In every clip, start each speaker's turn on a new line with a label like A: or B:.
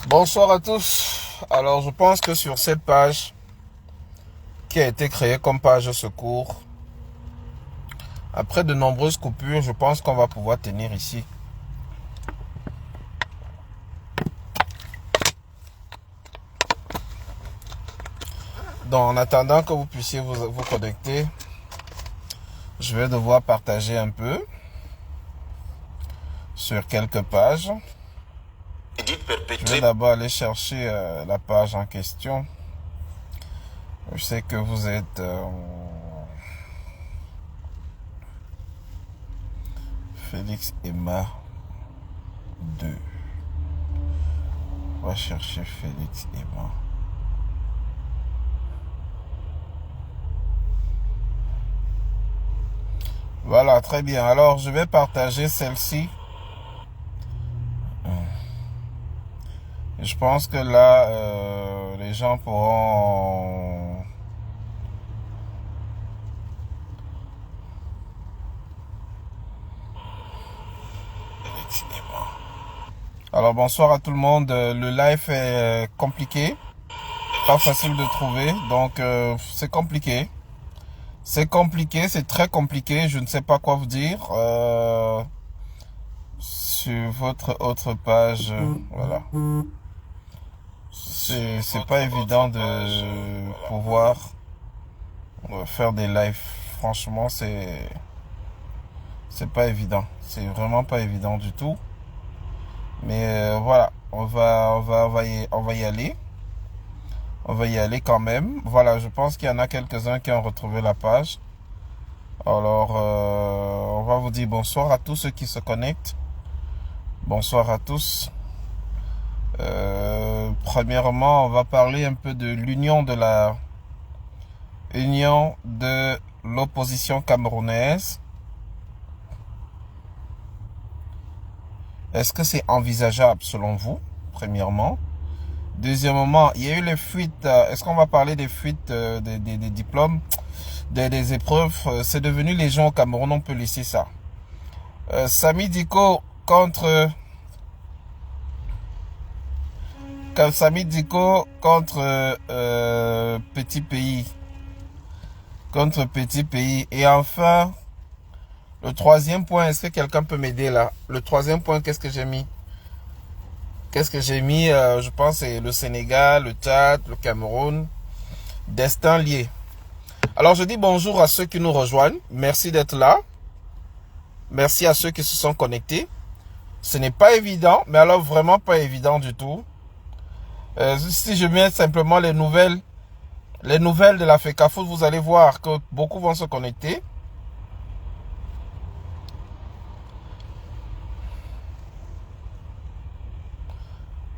A: Bonsoir à tous. Alors, je pense que sur cette page qui a été créée comme page secours, après de nombreuses coupures, je pense qu'on va pouvoir tenir ici. Donc, en attendant que vous puissiez vous connecter, je vais devoir partager un peu sur quelques pages. Je vais d'abord aller chercher la page en question. Je sais que vous êtes Félix Emma 2. On va chercher Félix Emma. Voilà, très bien. Alors, je vais partager celle-ci. Je pense que là, les gens pourront... Alors, bonsoir à tout le monde. Le live est compliqué, pas facile de trouver, donc c'est compliqué. C'est compliqué, c'est très compliqué. Je ne sais pas quoi vous dire. Sur votre autre page, voilà. C'est pas évident de pouvoir faire des lives. Franchement, c'est pas évident. C'est vraiment pas évident du tout. Mais voilà, on va y aller. On va y aller quand même. Voilà, je pense qu'il y en a quelques-uns qui ont retrouvé la page. Alors, on va vous dire bonsoir à tous ceux qui se connectent. Bonsoir à tous. Premièrement, on va parler un peu de l'union de l'opposition camerounaise. Est-ce que c'est envisageable selon vous, premièrement? Deuxièmement, il y a eu les fuites. Est-ce qu'on va parler des fuites des diplômes, des épreuves? C'est devenu légion au Cameroun, on peut laisser ça. Sami Diko contre Petit Pays. Contre Petit Pays. Et enfin, le troisième point, est-ce que quelqu'un peut m'aider là? Le troisième point, qu'est-ce que j'ai mis? Je pense c'est le Sénégal, le Tchad, le Cameroun. Destin lié. Alors je dis bonjour à ceux qui nous rejoignent. Merci d'être là. Merci à ceux qui se sont connectés. Ce n'est pas évident, mais alors vraiment pas évident du tout. Si je mets simplement les nouvelles de la FECAFOOT, vous allez voir que beaucoup vont se connecter.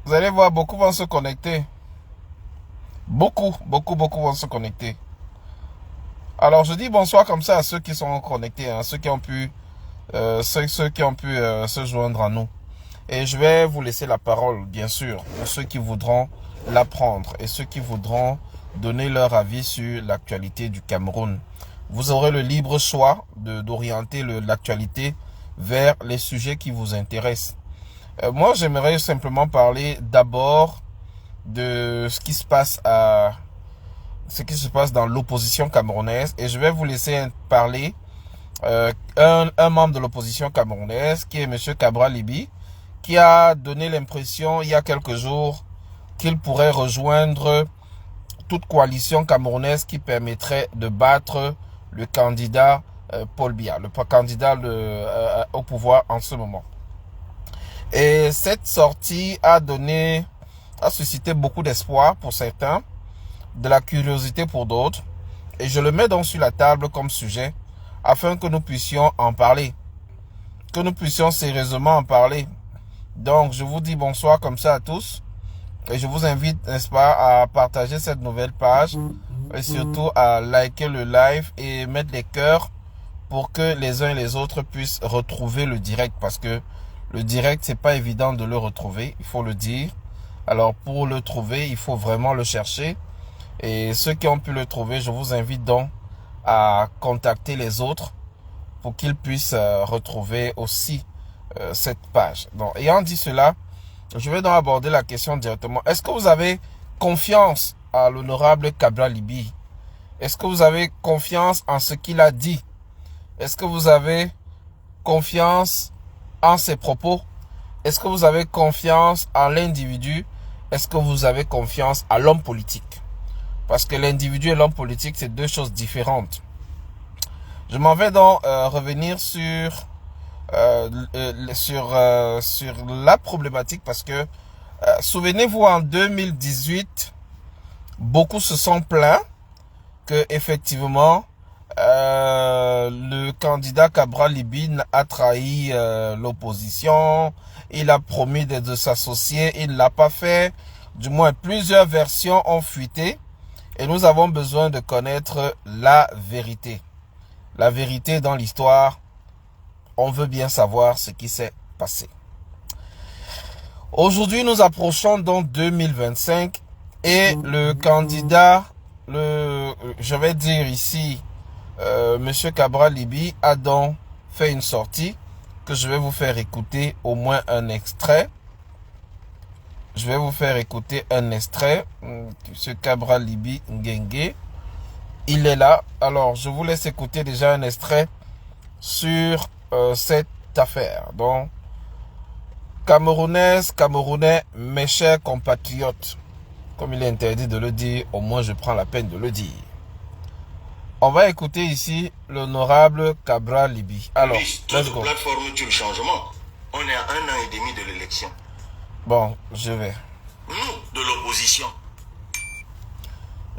A: Vous allez voir, beaucoup vont se connecter. Beaucoup vont se connecter. Alors, je dis bonsoir comme ça à ceux qui sont connectés, hein, ceux qui ont pu se joindre à nous. Et je vais vous laisser la parole, bien sûr, pour ceux qui voudront l'apprendre et ceux qui voudront donner leur avis sur l'actualité du Cameroun. Vous aurez le libre choix d'orienter l'actualité vers les sujets qui vous intéressent. Moi, j'aimerais simplement parler d'abord de ce qui se passe dans l'opposition camerounaise, et je vais vous laisser parler un membre de l'opposition camerounaise qui est M. Cabral Libi, qui a donné l'impression il y a quelques jours qu'il pourrait rejoindre toute coalition camerounaise qui permettrait de battre le candidat Paul Biya, le candidat au pouvoir en ce moment. Et cette sortie a suscité beaucoup d'espoir pour certains, de la curiosité pour d'autres. Et je le mets donc sur la table comme sujet afin que nous puissions en parler. Que nous puissions sérieusement en parler. Donc, je vous dis bonsoir comme ça à tous. Et je vous invite, n'est-ce pas, à partager cette nouvelle page. Et surtout à liker le live et mettre les cœurs pour que les uns et les autres puissent retrouver le direct. Parce que le direct, c'est pas évident de le retrouver, il faut le dire. Alors, pour le trouver, il faut vraiment le chercher. Et ceux qui ont pu le trouver, je vous invite donc à contacter les autres pour qu'ils puissent retrouver aussi cette page. Donc, ayant dit cela, Je vais donc aborder la question directement. Est-ce que vous avez confiance à l'honorable Cabral Libby? Est-ce que vous avez confiance en ce qu'il a dit? Est-ce que vous avez confiance en ses propos? Est-ce que vous avez confiance en l'individu? Est-ce que vous avez confiance à l'homme politique? Parce que l'individu et l'homme politique, c'est deux choses différentes. Je m'en vais donc revenir sur la problématique parce que souvenez-vous, en 2018, beaucoup se sont plaints que effectivement le candidat Cabral Libby a trahi l'opposition. Il a promis de s'associer, il ne l'a pas fait. Du moins, plusieurs versions ont fuité et nous avons besoin de connaître la vérité. La vérité dans l'histoire, on veut bien savoir ce qui s'est passé. Aujourd'hui, nous approchons donc 2025 et le candidat, je vais dire ici, Monsieur Cabral Libby a donc fait une sortie que je vais vous faire écouter au moins un extrait. Je vais vous faire écouter un extrait. Monsieur Cabral Libby Nguengue, il est là. Alors, je vous laisse écouter déjà un extrait sur cette affaire. Donc, Camerounaises, Camerounais, mes chers compatriotes, comme il est interdit de le dire, au moins je prends la peine de le dire. On va écouter ici l'honorable Cabral Libby. Alors, let's go.
B: Plateforme du changement. On est à 1 an et demi de l'élection.
A: Bon, je vais.
B: Nous, de l'opposition.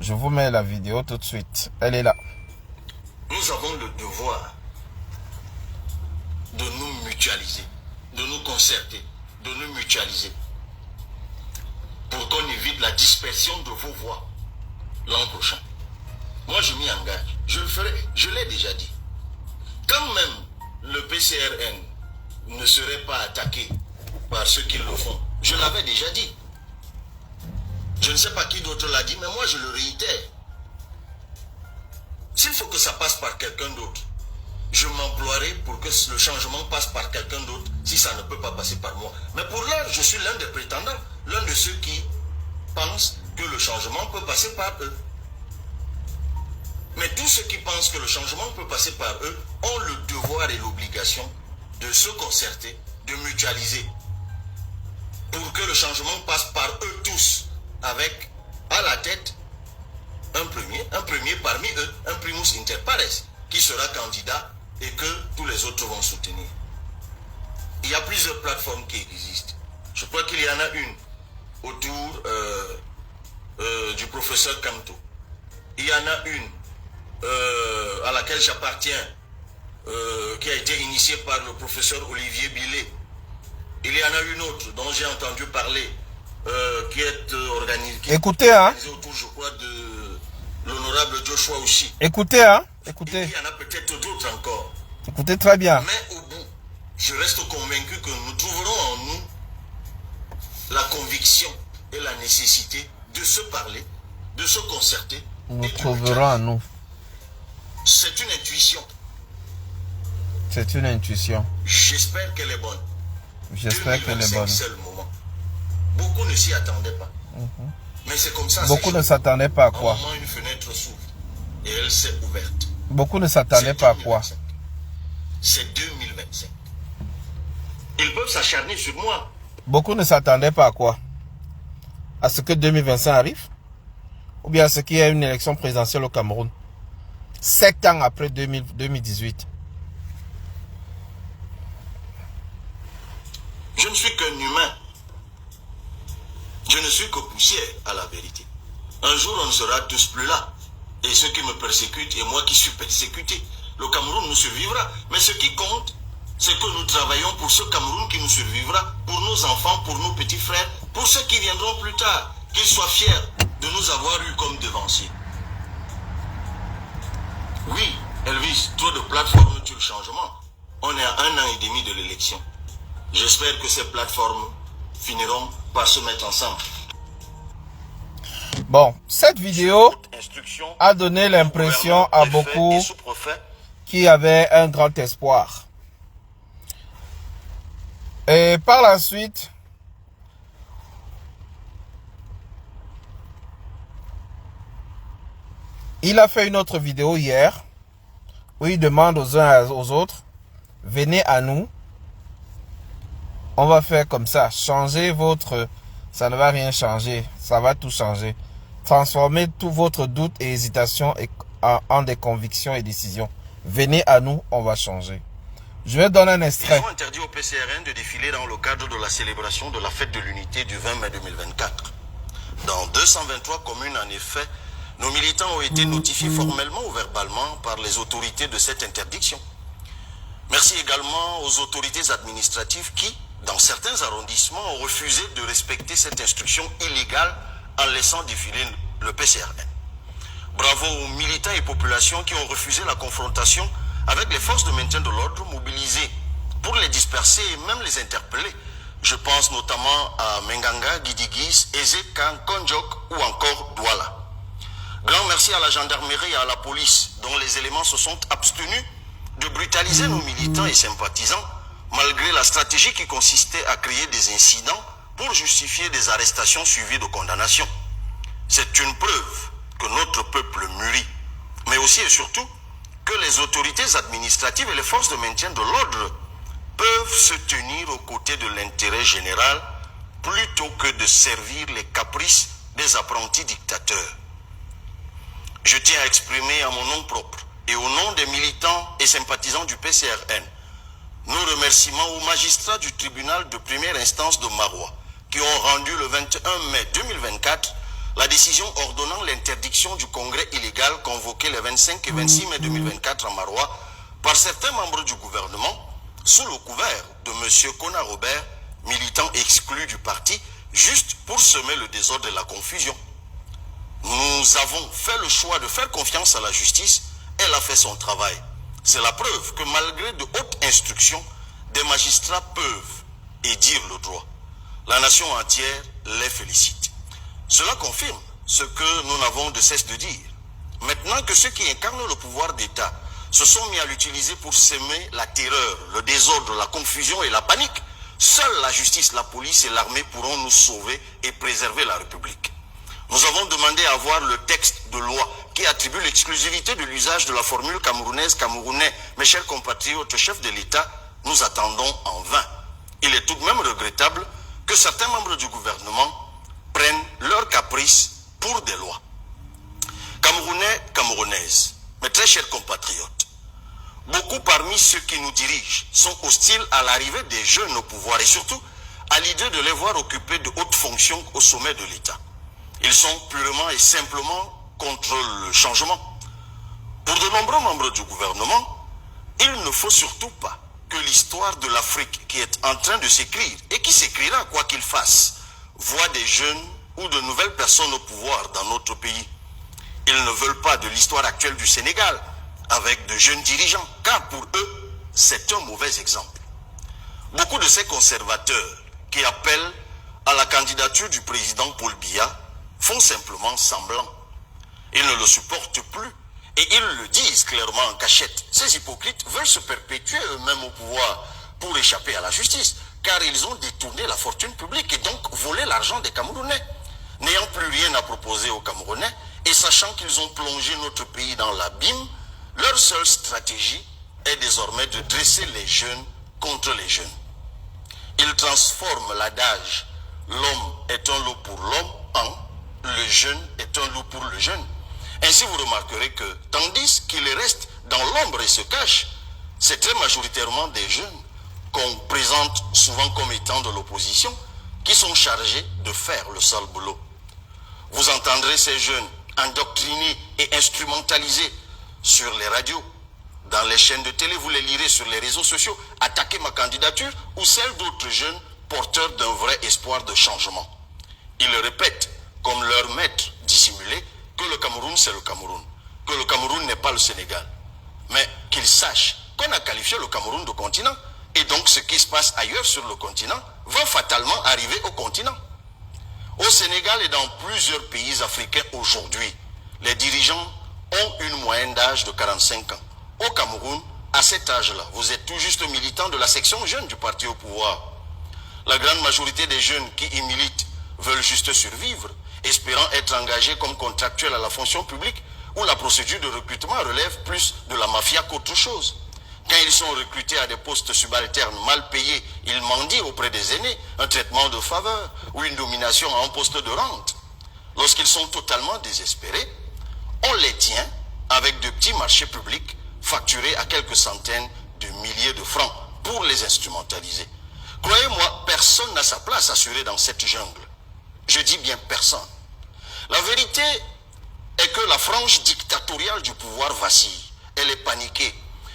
A: Je vous mets la vidéo tout de suite. Elle est là.
B: Nous avons le devoir de nous mutualiser, de nous concerter, de nous mutualiser pour qu'on évite la dispersion de vos voix l'an prochain. Moi, je m'y engage. Je le ferai. Je l'ai déjà dit. Quand même le PCRN ne serait pas attaqué par ceux qui le font, je l'avais déjà dit. Je ne sais pas qui d'autre l'a dit, mais moi, je le réitère. S'il faut que ça passe par quelqu'un d'autre, je m'emploierai pour que le changement passe par quelqu'un d'autre si ça ne peut pas passer par moi. Mais pour l'heure, je suis l'un des prétendants, l'un de ceux qui pensent que le changement peut passer par eux. Mais tous ceux qui pensent que le changement peut passer par eux ont le devoir et l'obligation de se concerter, de mutualiser, pour que le changement passe par eux tous, avec à la tête un premier parmi eux, un primus inter pares, qui sera candidat et que tous les autres vont soutenir. Il y a plusieurs plateformes qui existent. Je crois qu'il y en a une autour du professeur Kamto. Il y en a une à laquelle j'appartiens, qui a été initiée par le professeur Olivier Billet. Il y en a une autre dont j'ai entendu parler, qui est organisée.
A: Écoutez, hein.
B: Autour, je crois, de l'honorable Joshua aussi.
A: Écoutez, hein. Écoutez.
B: Il y en a peut-être d'autres encore.
A: Écoutez très bien.
B: Mais au bout, je reste convaincu que nous trouverons en nous la conviction et la nécessité de se parler, de se concerter.
A: Nous trouverons en nous.
B: C'est une intuition.
A: C'est une intuition.
B: J'espère qu'elle est bonne.
A: J'espère qu'elle est bonne.
B: C'est le moment. Beaucoup ne s'y attendaient pas. Mais c'est comme ça.
A: Beaucoup ne s'attendaient pas à quoi?
B: À un moment, une fenêtre s'ouvre et elle s'est ouverte.
A: Beaucoup ne s'attendaient pas à quoi?
B: C'est 2025. Ils peuvent s'acharner sur moi.
A: Beaucoup ne s'attendaient pas à quoi? À ce que 2025 arrive? Ou bien à ce qu'il y ait une élection présidentielle au Cameroun? 7 ans après 2018.
B: Je ne suis qu'un humain. Je ne suis que poussière à la vérité. Un jour, on ne sera tous plus là. Et ceux qui me persécutent et moi qui suis persécuté, le Cameroun nous survivra. Mais ce qui compte, c'est que nous travaillons pour ce Cameroun qui nous survivra, pour nos enfants, pour nos petits frères, pour ceux qui viendront plus tard, qu'ils soient fiers de nous avoir eu comme devanciers. Oui, Elvis, trop de plateformes tuent le changement. On est à 1 an et demi de l'élection. J'espère que ces plateformes finiront par se mettre ensemble.
A: Bon, cette vidéo a donné l'impression à beaucoup qui avaient un grand espoir. Et par la suite, Il a fait une autre vidéo hier où il demande aux uns aux autres, venez à nous. On va faire comme ça, changer votre... Ça ne va rien changer, ça va tout changer. Transformez tout votre doute et hésitation en des convictions et décisions. Venez à nous, on va changer. Je vais donner un extrait.
B: Ils ont interdit au PCRN de défiler dans le cadre de la célébration de la fête de l'unité du 20 mai 2024. Dans 223 communes, en effet, nos militants ont été notifiés formellement ou verbalement par les autorités de cette interdiction. Merci également aux autorités administratives qui, dans certains arrondissements, ont refusé de respecter cette instruction illégale en laissant défiler le PCRN. Bravo aux militants et populations qui ont refusé la confrontation avec les forces de maintien de l'ordre mobilisées pour les disperser et même les interpeller. Je pense notamment à Menganga, Gidigis, Ezeka, Konjok ou encore Douala. Grand merci à la gendarmerie et à la police dont les éléments se sont abstenus de brutaliser nos militants et sympathisants malgré la stratégie qui consistait à créer des incidents pour justifier des arrestations suivies de condamnations. C'est une preuve que notre peuple mûrit, mais aussi et surtout que les autorités administratives et les forces de maintien de l'ordre peuvent se tenir aux côtés de l'intérêt général plutôt que de servir les caprices des apprentis dictateurs. Je tiens à exprimer à mon nom propre et au nom des militants et sympathisants du PCRN nos remerciements aux magistrats du tribunal de première instance de Maroua qui ont rendu le 21 mai 2024 la décision ordonnant l'interdiction du congrès illégal convoqué les 25 et 26 mai 2024 à Maroua par certains membres du gouvernement sous le couvert de M. Kona Robert, militant exclu du parti, juste pour semer le désordre et la confusion. Nous avons fait le choix de faire confiance à la justice. Elle a fait son travail. C'est la preuve que malgré de hautes instructions, des magistrats peuvent et dire le droit. La nation entière les félicite. Cela confirme ce que nous n'avons de cesse de dire. Maintenant que ceux qui incarnent le pouvoir d'État se sont mis à l'utiliser pour semer la terreur, le désordre, la confusion et la panique, seule la justice, la police et l'armée pourront nous sauver et préserver la République. Nous avons demandé à voir le texte de loi qui attribue l'exclusivité de l'usage de la formule camerounaise, camerounais. Mes chers compatriotes, chefs de l'État, nous attendons en vain. Il est tout de même regrettable que certains membres du gouvernement prennent leurs caprices pour des lois. Camerounais, Camerounaises, mes très chers compatriotes, beaucoup parmi ceux qui nous dirigent sont hostiles à l'arrivée des jeunes au pouvoir et surtout à l'idée de les voir occuper de hautes fonctions au sommet de l'État. Ils sont purement et simplement contre le changement. Pour de nombreux membres du gouvernement, il ne faut surtout pas que l'histoire de l'Afrique qui est en train de s'écrire et qui s'écrira quoi qu'il fasse, voit des jeunes ou de nouvelles personnes au pouvoir dans notre pays. Ils ne veulent pas de l'histoire actuelle du Sénégal avec de jeunes dirigeants, car pour eux, c'est un mauvais exemple. Beaucoup de ces conservateurs qui appellent à la candidature du président Paul Biya font simplement semblant. Ils ne le supportent plus et ils le disent clairement en cachette. Ces hypocrites veulent se perpétuer eux-mêmes au pouvoir pour échapper à la justice, car ils ont détourné la fortune publique et donc volé l'argent des Camerounais. N'ayant plus rien à proposer aux Camerounais et sachant qu'ils ont plongé notre pays dans l'abîme, leur seule stratégie est désormais de dresser les jeunes contre les jeunes. Ils transforment l'adage « l'homme est un loup pour l'homme » en « le jeune est un loup pour le jeune ». Ainsi, vous remarquerez que, tandis qu'ils restent dans l'ombre et se cachent, c'est très majoritairement des jeunes qu'on présente souvent comme étant de l'opposition qui sont chargés de faire le sale boulot. Vous entendrez ces jeunes endoctrinés et instrumentalisés sur les radios, dans les chaînes de télé, vous les lirez sur les réseaux sociaux, attaquer ma candidature ou celle d'autres jeunes porteurs d'un vrai espoir de changement. Ils le répètent, comme leur maître dissimulé, que le Cameroun c'est le Cameroun, que le Cameroun n'est pas le Sénégal. Mais qu'ils sachent qu'on a qualifié le Cameroun de continent, et donc ce qui se passe ailleurs sur le continent va fatalement arriver au continent. Au Sénégal et dans plusieurs pays africains aujourd'hui, les dirigeants ont une moyenne d'âge de 45 ans. Au Cameroun, à cet âge-là, vous êtes tout juste militant de la section jeune du parti au pouvoir. La grande majorité des jeunes qui y militent veulent juste survivre, espérant être engagés comme contractuels à la fonction publique où la procédure de recrutement relève plus de la mafia qu'autre chose. Quand ils sont recrutés à des postes subalternes mal payés, ils mendient auprès des aînés un traitement de faveur ou une domination à un poste de rente. Lorsqu'ils sont totalement désespérés, on les tient avec de petits marchés publics facturés à quelques centaines de milliers de francs pour les instrumentaliser. Croyez-moi, personne n'a sa place assurée dans cette jungle. Je dis bien personne. La vérité est que la frange dictatoriale du pouvoir vacille. Elle est paniquée.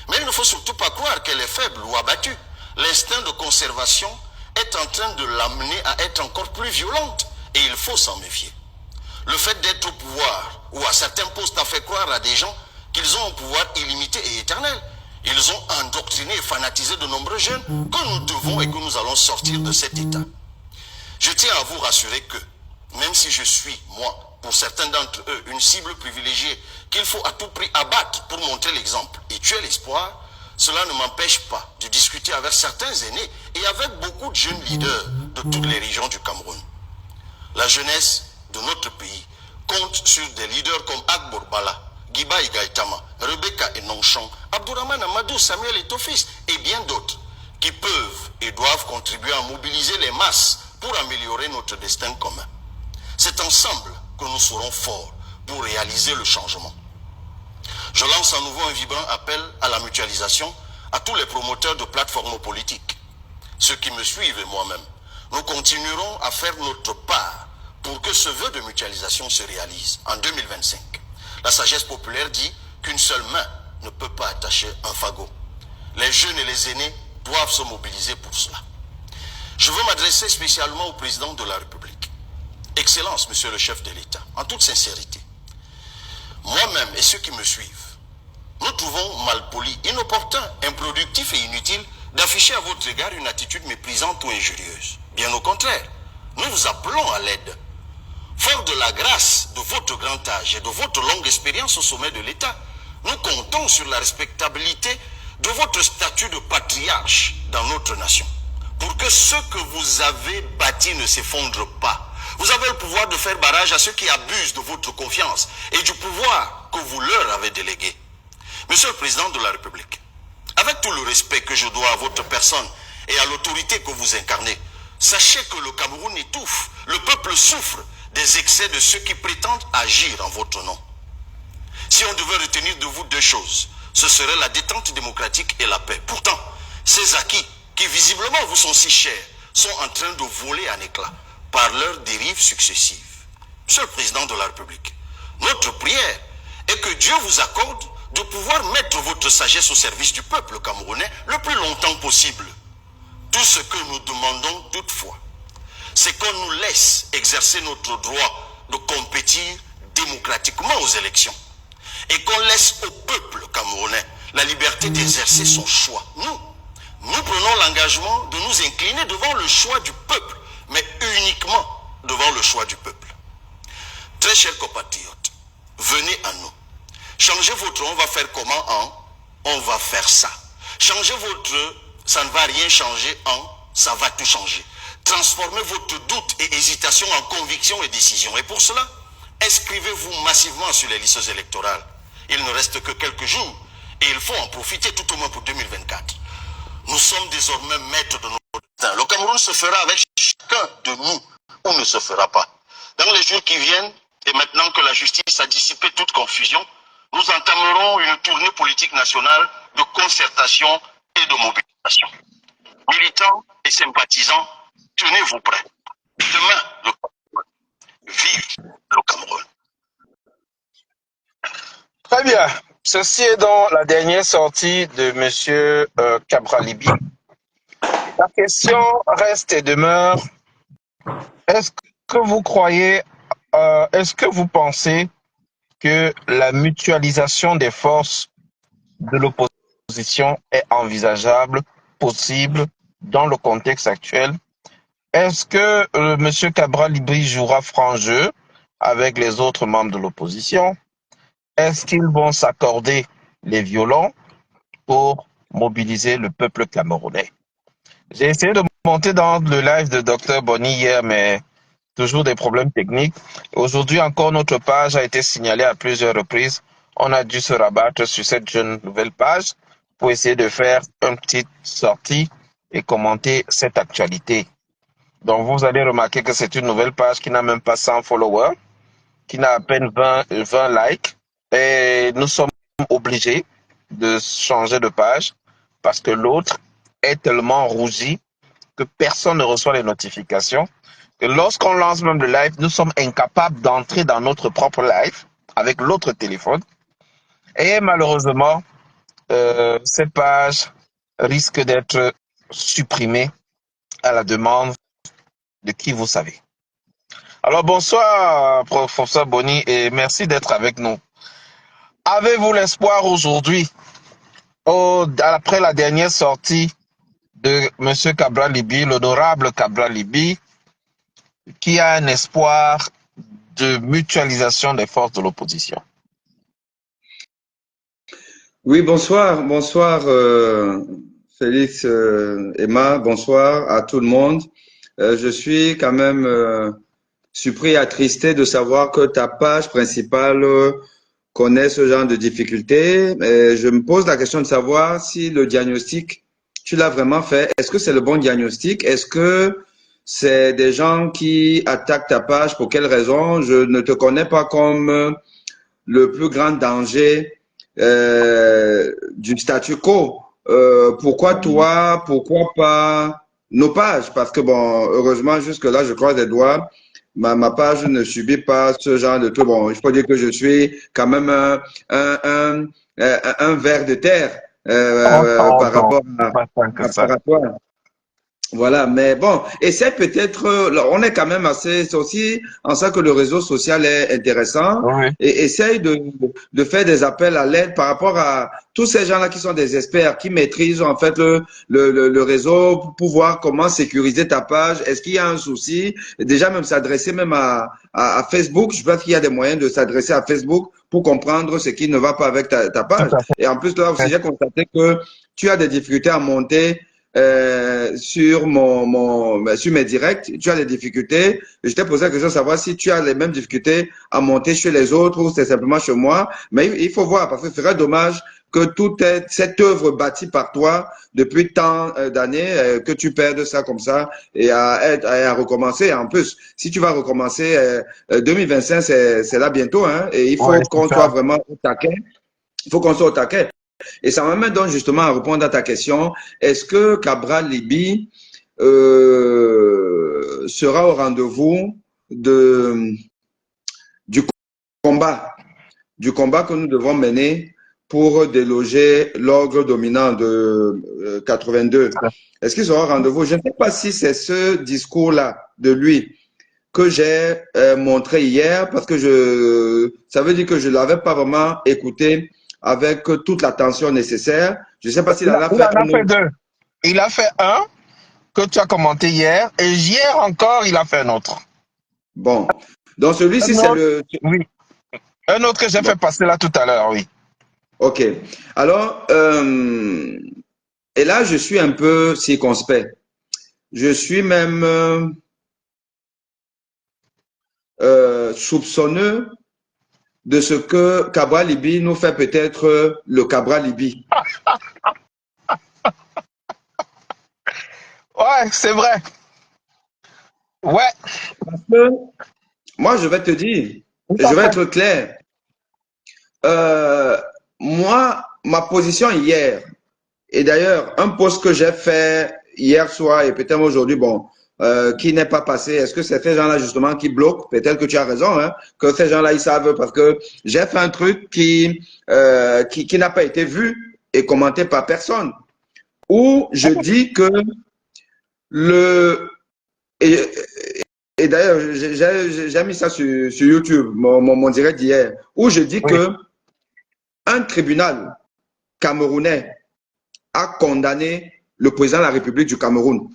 B: Mais il ne faut surtout pas croire qu'elle est faible ou abattue. L'instinct de conservation est en train de l'amener à être encore plus violente et il faut s'en méfier. Le fait d'être au pouvoir ou à certains postes a fait croire à des gens qu'ils ont un pouvoir illimité et éternel. Ils ont endoctriné et fanatisé de nombreux jeunes que nous devons et que nous allons sortir de cet état. Je tiens à vous rassurer que, même si je suis, moi, pour certains d'entre eux, une cible privilégiée qu'il faut à tout prix abattre pour montrer l'exemple et tuer l'espoir, cela ne m'empêche pas de discuter avec certains aînés et avec beaucoup de jeunes leaders de toutes les régions du Cameroun. La jeunesse de notre pays compte sur des leaders comme Akbor Bala, Giba Igaitama, Rebecca Enonchon, Abdourahman Amadou, Samuel Etofis et bien d'autres qui peuvent et doivent contribuer à mobiliser les masses pour améliorer notre destin commun. C'est ensemble que nous serons forts pour réaliser le changement. Je lance à nouveau un vibrant appel à la mutualisation à tous les promoteurs de plateformes politiques. Ceux qui me suivent et moi-même, nous continuerons à faire notre part pour que ce vœu de mutualisation se réalise en 2025. La sagesse populaire dit qu'une seule main ne peut pas attacher un fagot. Les jeunes et les aînés doivent se mobiliser pour cela. Je veux m'adresser spécialement au président de la République. Excellence, monsieur le chef de l'État, en toute sincérité. Moi-même et ceux qui me suivent, nous trouvons malpoli, inopportun, improductif et inutile d'afficher à votre égard une attitude méprisante ou injurieuse. Bien au contraire, nous vous appelons à l'aide. Fort de la grâce de votre grand âge et de votre longue expérience au sommet de l'État, nous comptons sur la respectabilité de votre statut de patriarche dans notre nation. Pour que ce que vous avez bâti ne s'effondre pas. Vous avez le pouvoir de faire barrage à ceux qui abusent de votre confiance et du pouvoir que vous leur avez délégué. Monsieur le Président de la République, avec tout le respect que je dois à votre personne et à l'autorité que vous incarnez, sachez que le Cameroun étouffe, le peuple souffre des excès de ceux qui prétendent agir en votre nom. Si on devait retenir de vous deux choses, ce serait la détente démocratique et la paix. Pourtant, ces acquis qui visiblement vous sont si chers sont en train de voler en éclats par leurs dérives successives. Monsieur le Président de la République, notre prière est que Dieu vous accorde de pouvoir mettre votre sagesse au service du peuple camerounais le plus longtemps possible. Tout ce que nous demandons toutefois, c'est qu'on nous laisse exercer notre droit de compétir démocratiquement aux élections et qu'on laisse au peuple camerounais la liberté d'exercer son choix. Nous prenons l'engagement de nous incliner devant le choix du peuple, mais uniquement devant le choix du peuple. Très chers compatriotes, venez à nous. Changez votre on va faire comment en on va faire ça. Changez votre ça ne va rien changer en ça va tout changer. Transformez votre doute et hésitation en conviction et décision. Et pour cela, inscrivez-vous massivement sur les listes électorales. Il ne reste que quelques jours et il faut en profiter tout au moins pour 2024. Nous sommes désormais maîtres de notre destin. Le Cameroun se fera avec chacun de nous ou ne se fera pas. Dans les jours qui viennent, et maintenant que la justice a dissipé toute confusion, nous entamerons une tournée politique nationale de concertation et de mobilisation. Militants et sympathisants, tenez-vous prêts. Demain, le Cameroun. Vive le Cameroun.
A: Très bien. Ceci est donc la dernière sortie de M. Cabral Liby. La question reste et demeure, est-ce que vous croyez, est-ce que vous pensez que la mutualisation des forces de l'opposition est envisageable, possible dans le contexte actuel? Est-ce que M. Cabral Liby jouera franc jeu avec les autres membres de l'opposition? Est-ce qu'ils vont s'accorder les violons pour mobiliser le peuple camerounais? J'ai essayé de monter dans le live de Dr Bonny hier, mais toujours des problèmes techniques. Aujourd'hui encore, notre page a été signalée à plusieurs reprises on a dû se rabattre sur cette jeune nouvelle page pour essayer de faire une petite sortie et commenter cette actualité. Donc, vous allez remarquer que c'est une nouvelle page qui n'a même pas 100 followers, qui n'a à peine 20 likes. Et nous sommes obligés de changer de page parce que l'autre est tellement rougi que personne ne reçoit les notifications. Et lorsqu'on lance même le live, nous sommes incapables d'entrer dans notre propre live avec l'autre téléphone. Et malheureusement, cette page risque d'être supprimée à la demande de qui vous savez. Alors bonsoir, professeur Boni, et merci d'être avec nous. Avez-vous l'espoir aujourd'hui, après la dernière sortie de M. Cabral Libi, l'honorable Cabral Libi, qui a un espoir de mutualisation des forces de l'opposition?
C: Oui, bonsoir, bonsoir Félix, Emma, bonsoir à tout le monde. Je suis quand même surpris et attristé de savoir que ta page principale connaît ce genre de difficultés. Et je me pose la question de savoir si le diagnostic, tu l'as vraiment fait. Est-ce que c'est le bon diagnostic? Est-ce que c'est des gens qui attaquent ta page? Pour quelles raisons? Je ne te connais pas comme le plus grand danger du statu quo. Pourquoi toi? Pourquoi pas nos pages? Parce que bon, heureusement, jusque-là, je croise les doigts. Ma page ne subit pas ce genre de truc. Bon, il faut dire que je suis quand même un ver de terre par rapport à toi. Voilà, mais bon, essaie peut-être, on est quand même assez, c'est aussi en ça que le réseau social est intéressant,
A: Oui.
C: et essaye de faire des appels à l'aide par rapport à tous ces gens-là qui sont des experts, qui maîtrisent en fait le réseau pour voir comment sécuriser ta page. Est-ce qu'il y a un souci? Déjà même s'adresser même à Facebook, je pense qu'il y a des moyens de s'adresser à Facebook pour comprendre ce qui ne va pas avec ta page. Et en plus, là aussi, j'ai constaté que tu as des difficultés à monter sur sur mes directs, tu as des difficultés. Je t'ai posé la question de savoir si tu as les mêmes difficultés à monter chez les autres ou c'est simplement chez moi. Mais il faut voir parce que ce serait dommage que toute cette œuvre bâtie par toi depuis tant d'années, que tu perdes ça comme ça et à recommencer. En plus, si tu vas recommencer 2025, c'est là bientôt, hein, et il faut qu'on soit vraiment au taquet. Il faut qu'on soit au taquet. Et ça m'amène donc justement à répondre à ta question. Est-ce que Cabral Libi sera au rendez-vous du combat que nous devons mener pour déloger l'ordre dominant de 82? Est-ce qu'il sera au rendez-vous? Je ne sais pas si c'est ce discours-là de lui que j'ai montré hier, parce que ça veut dire que je ne l'avais pas vraiment écouté avec toute l'attention nécessaire. Je ne sais pas s'il en a fait un autre.
A: Deux. Il a fait un que tu as commenté hier, et hier encore, il a fait un autre.
C: Bon. Donc celui-ci, c'est le...
A: Oui. Un autre que j'ai fait passer là tout à l'heure, oui.
C: Ok. Alors, et là, je suis un peu circonspect. Je suis même soupçonneux de ce que Cabral Libi nous fait peut-être le Cabral Libi.
A: Ouais, c'est vrai. Ouais.
C: Parce que moi, je vais te dire, je vais être clair. Moi, ma position hier, et d'ailleurs, un post que j'ai fait hier soir et peut-être aujourd'hui, bon, qui n'est pas passé. Est-ce que c'est ces gens-là justement qui bloquent? Peut-être que tu as raison, hein, que ces gens-là, ils savent parce que j'ai fait un truc qui n'a pas été vu et commenté par personne. Où je dis que et d'ailleurs, j'ai mis ça sur YouTube, mon direct d'hier, où je dis que un tribunal camerounais a condamné le président de la République du Cameroun.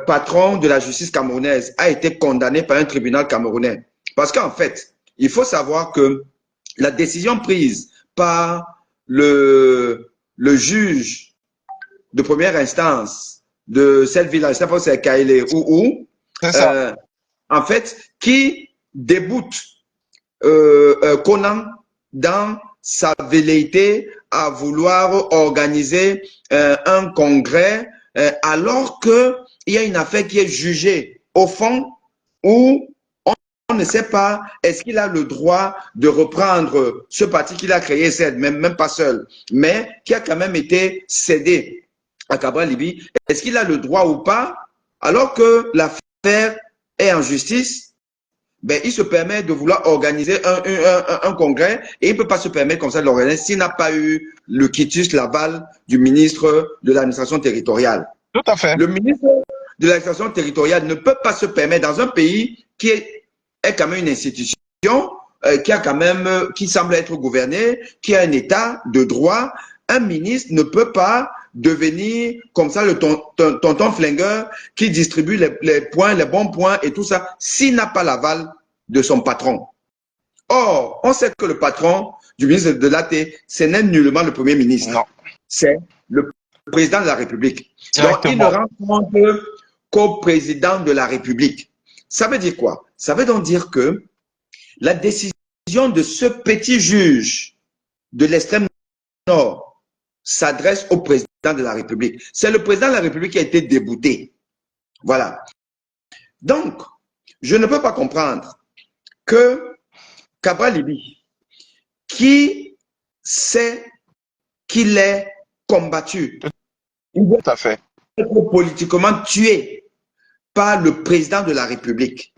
C: Patron de la justice camerounaise a été condamné par un tribunal camerounais. Parce qu'en fait, il faut savoir que la décision prise par le juge de première instance de cette ville, je ne sais pas si c'est Kaélé ou en fait, qui déboute Conan dans sa velléité à vouloir organiser un congrès alors qu'il y a une affaire qui est jugée au fond où on ne sait pas est-ce qu'il a le droit de reprendre ce parti qu'il a créé, même pas seul, mais qui a quand même été cédé à Cabral Libye. Est-ce qu'il a le droit ou pas alors que l'affaire est en justice? Ben, il se permet de vouloir organiser un congrès et il ne peut pas se permettre comme ça de l'organiser s'il n'a pas eu le quitus, l'aval du ministre de l'administration territoriale.
A: Tout à fait.
C: Le ministre de l'administration territoriale ne peut pas se permettre dans un pays qui est quand même une institution, qui semble être gouverné, qui a un état de droit. Un ministre ne peut pas devenir comme ça le tonton flingueur qui distribue les points, les bons points et tout ça, s'il n'a pas l'aval de son patron. Or, on sait que le patron du ministre de l'AT, ce n'est nullement le premier ministre.
A: Non.
C: C'est le président de la République.
A: Directement.
C: Donc, il ne rend compte qu'au président de la République. Ça veut dire quoi? Ça veut donc dire que la décision de ce petit juge de l'extrême nord s'adresse au président de la République. C'est le président de la République qui a été débouté. Voilà. Donc, je ne peux pas comprendre que Cabral Libye, qui sait qu'il est combattu, il doit être politiquement tué par le président de la République,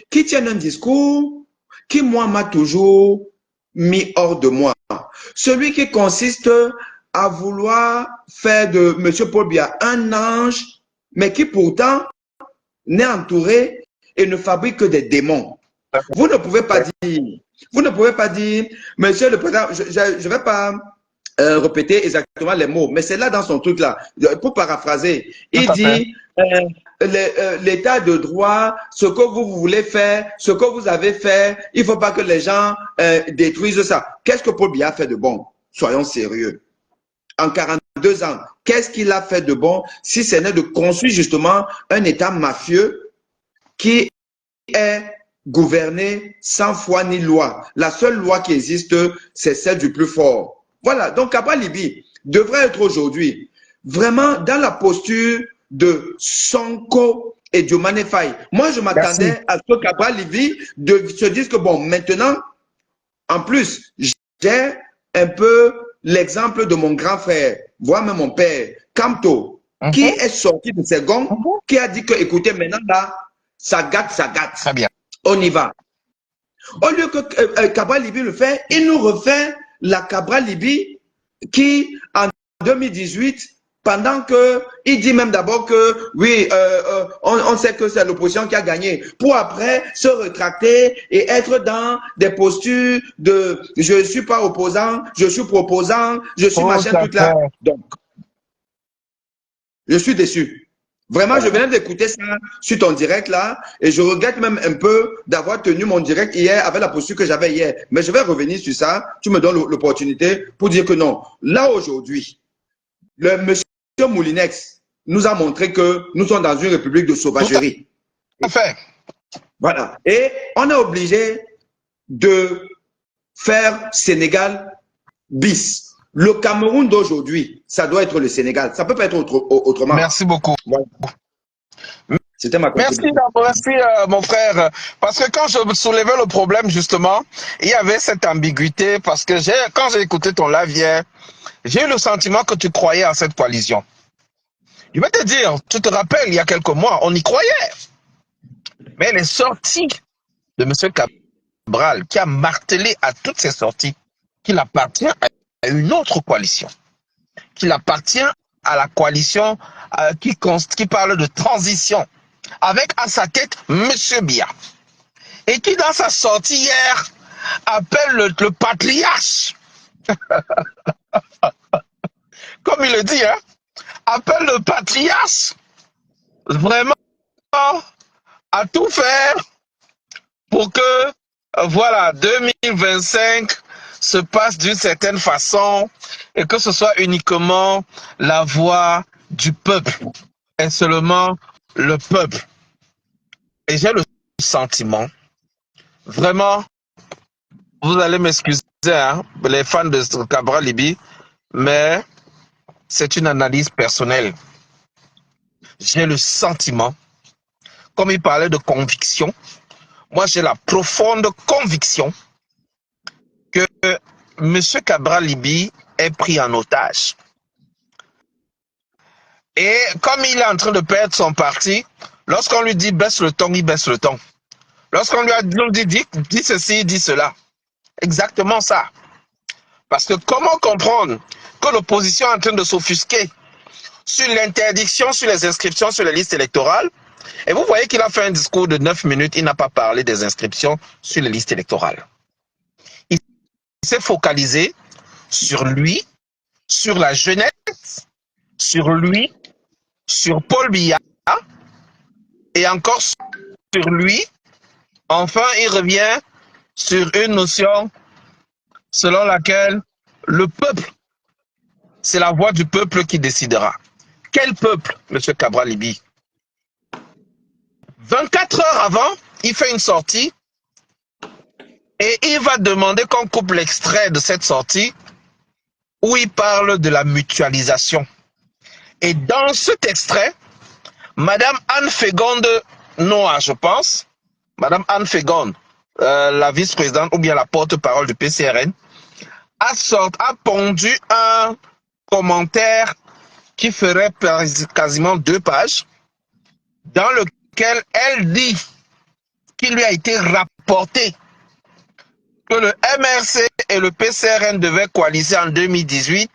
C: qui tienne un discours qui, moi, m'a toujours mis hors de moi. Celui qui consiste à vouloir faire de M. Paul Biya un ange, mais qui pourtant n'est entouré et ne fabrique que des démons. Vous ne pouvez pas dire, Monsieur le Président, je ne vais pas répéter exactement les mots, mais c'est là dans son truc là, pour paraphraser, il dit l'état de droit, ce que vous voulez faire, ce que vous avez fait, il ne faut pas que les gens détruisent ça. Qu'est-ce que Paul Biya a fait de bon? Soyons sérieux. En 42 ans, qu'est-ce qu'il a fait de bon si ce n'est de construire justement un État mafieux qui est gouverné sans foi ni loi. La seule loi qui existe, c'est celle du plus fort. Voilà, donc Cabral Libye devrait être aujourd'hui vraiment dans la posture de Sonko et Diomaye Faye. Moi, je m'attendais à ce que Cabral Libye se dise que bon, maintenant, en plus, j'ai un peu l'exemple de mon grand frère, voire même mon père, Kamto, qui est sorti de ses gonds, qui a dit que, écoutez, maintenant là, ça gâte, ça gâte.
A: Très bien.
C: On y va. Au lieu que Cabral Libye le fait, il nous refait la Cabral Libye qui, en 2018, pendant que, il dit même d'abord que, oui, on sait que c'est l'opposition qui a gagné, pour après se rétracter et être dans des postures de je ne suis pas opposant, je suis proposant, je suis machin, tout là. Donc, je suis déçu. Vraiment, je venais d'écouter ça sur ton direct là et je regrette même un peu d'avoir tenu mon direct hier avec la posture que j'avais hier. Mais je vais revenir sur ça. Tu me donnes l'opportunité pour dire que non. Là, aujourd'hui, le monsieur Moulinex nous a montré que nous sommes dans une république de sauvagerie.
A: Tout à fait.
C: Voilà. Et on est obligé de faire Sénégal bis. Le Cameroun d'aujourd'hui, ça doit être le Sénégal. Ça ne peut pas être autrement.
A: Merci beaucoup.
C: Voilà. C'était ma
A: contribution. Merci, mon frère. Parce que quand je soulevais le problème, justement, il y avait cette ambiguïté. Parce que quand j'ai écouté ton live hier, j'ai eu le sentiment que tu croyais à cette coalition. Je vais te dire, tu te rappelles, il y a quelques mois, on y croyait. Mais les sorties de M. Cabral, qui a martelé à toutes ces sorties qu'il appartient à une autre coalition, qu'il appartient à la coalition qui parle de transition, avec à sa tête M. Biya, et qui dans sa sortie hier appelle le patriarche, comme il le dit, hein, appelle le patriarche vraiment à tout faire pour que, voilà, 2025 se passe d'une certaine façon et que ce soit uniquement la voix du peuple et seulement le peuple. Et j'ai le sentiment, vraiment, vous allez m'excuser, hein, les fans de Cabral Libi, mais c'est une analyse personnelle. J'ai le sentiment, comme il parlait de conviction, moi j'ai la profonde conviction que M. Cabral Libi est pris en otage. Et comme il est en train de perdre son parti, lorsqu'on lui dit baisse le ton, il baisse le ton. Lorsqu'on lui dit dis ceci, dis cela. Exactement ça. Parce que comment comprendre que l'opposition est en train de s'offusquer sur l'interdiction, sur les inscriptions sur les listes électorales, et vous voyez qu'il a fait un discours de 9 minutes, il n'a pas parlé des inscriptions sur les listes électorales. Il s'est focalisé sur lui, sur la jeunesse, sur lui, sur Paul Biya, et encore sur lui. Enfin, il revient sur une notion selon laquelle le peuple, c'est la voix du peuple qui décidera. Quel peuple, M. Cabral Libi? 24 heures avant, il fait une sortie et il va demander qu'on coupe l'extrait de cette sortie où il parle de la mutualisation. Et dans cet extrait, Madame Anne Fégonde Noah, je pense, Madame Anne Fégonde, la vice-présidente ou bien la porte-parole du PCRN, a pondu un commentaire qui ferait quasiment 2 pages, dans lequel elle dit qu'il lui a été rapporté que le MRC et le PCRN devaient coaliser en 2018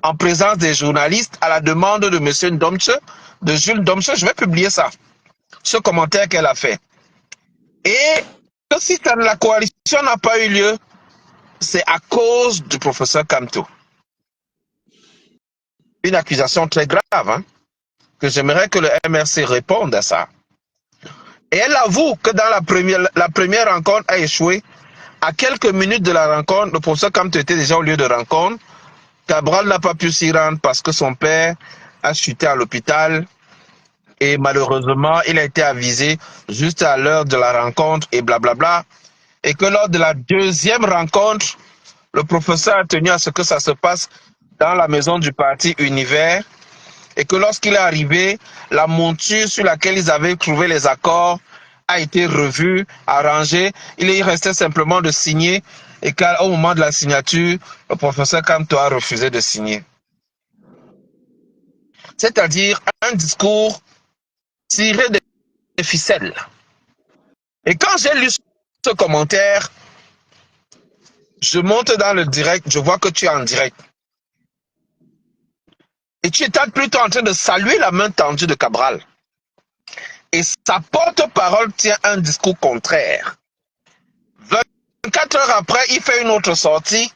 A: en présence des journalistes à la demande de M. Ndomche, de Jules Ndomche. Je vais publier ça, ce commentaire qu'elle a fait. Et que si la coalition n'a pas eu lieu, c'est à cause du professeur Kamto. Une accusation très grave, hein, que j'aimerais que le MRC réponde à ça. Et elle avoue que dans la première rencontre a échoué. À quelques minutes de la rencontre, le professeur Kamto était déjà au lieu de rencontre. Cabral n'a pas pu s'y rendre parce que son père a chuté à l'hôpital. Et malheureusement, il a été avisé juste à l'heure de la rencontre et blablabla. Et que lors de la deuxième rencontre, le professeur a tenu à ce que ça se passe dans la maison du parti Univers. Et que lorsqu'il est arrivé, la monture sur laquelle ils avaient trouvé les accords a été revue, arrangée. Il restait simplement de signer. Et qu'au moment de la signature, le professeur Kamto a refusé de signer. C'est-à-dire un discours tiré des ficelles. Et quand j'ai lu ce commentaire, je monte dans le direct, je vois que tu es en direct. Et tu étais plutôt en train de saluer la main tendue de Cabral. Et sa porte-parole tient un discours contraire. 24 heures après, il fait une autre sortie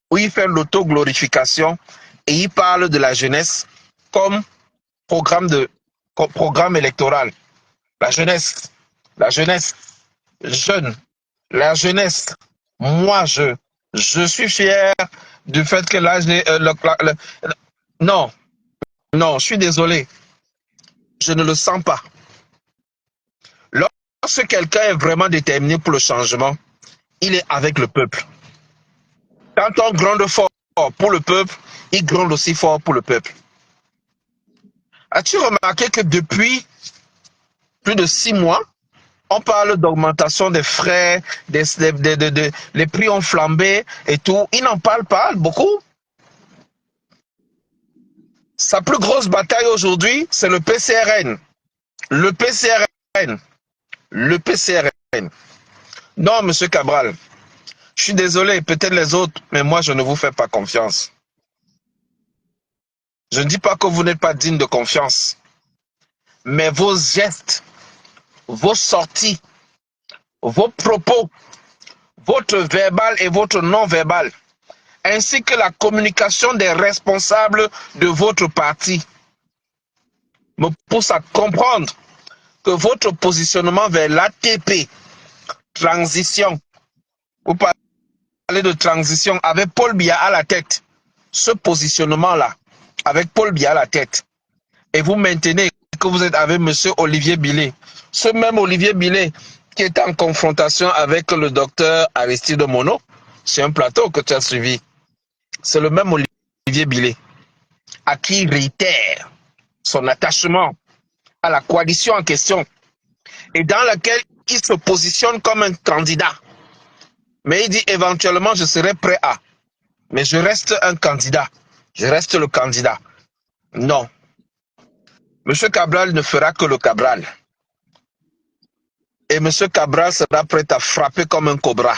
A: où il fait l'auto-glorification et il parle de la jeunesse comme programme électoral. La jeunesse, jeune, la jeunesse. Moi, je suis fier du fait que là, non, je suis désolé. Je ne le sens pas. Lorsque quelqu'un est vraiment déterminé pour le changement, il est avec le peuple. Quand on gronde fort pour le peuple, il gronde aussi fort pour le peuple. As-tu remarqué que depuis plus de 6 mois, on parle d'augmentation des frais, les prix ont flambé et tout. Il n'en parle pas beaucoup. Sa plus grosse bataille aujourd'hui, c'est le PCRN. Le PCRN. Le PCRN. Non, monsieur Cabral, je suis désolé, peut-être les autres, mais moi, je ne vous fais pas confiance. Je ne dis pas que vous n'êtes pas digne de confiance, mais vos gestes, vos sorties, vos propos, votre verbal et votre non-verbal, ainsi que la communication des responsables de votre parti, me pousse à comprendre que votre positionnement vers l'ATP, transition, vous parlez de transition avec Paul Biya à la tête, ce positionnement-là, avec Paul Biya à la tête, et vous maintenez que vous êtes avec M. Olivier Billet, ce même Olivier Billet qui était en confrontation avec le docteur Aristide Mono sur un plateau que tu as suivi. C'est le même Olivier Billet à qui il réitère son attachement à la coalition en question et dans laquelle il se positionne comme un candidat. Mais il dit éventuellement je serai prêt à. Mais je reste un candidat. Je reste le candidat. Non. Monsieur Cabral ne fera que le Cabral. Et Monsieur Cabral sera prêt à frapper comme un cobra.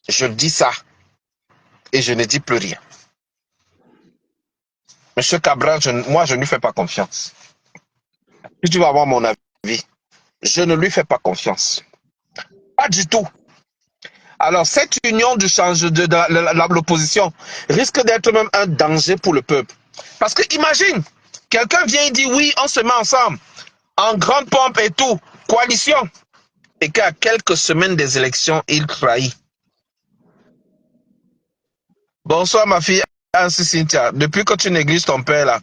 A: Je dis ça. Et je ne dis plus rien. Monsieur Cabral, moi, je ne lui fais pas confiance. Si tu vas avoir mon avis, je ne lui fais pas confiance. Pas du tout. Alors, cette union du change de l'opposition risque d'être même un danger pour le peuple. Parce que imagine, quelqu'un vient et dit oui, on se met ensemble, en grande pompe et tout, coalition, et qu'à quelques semaines des élections, il trahit. Bonsoir ma fille, Ansi Cynthia. Depuis que tu négliges ton père là,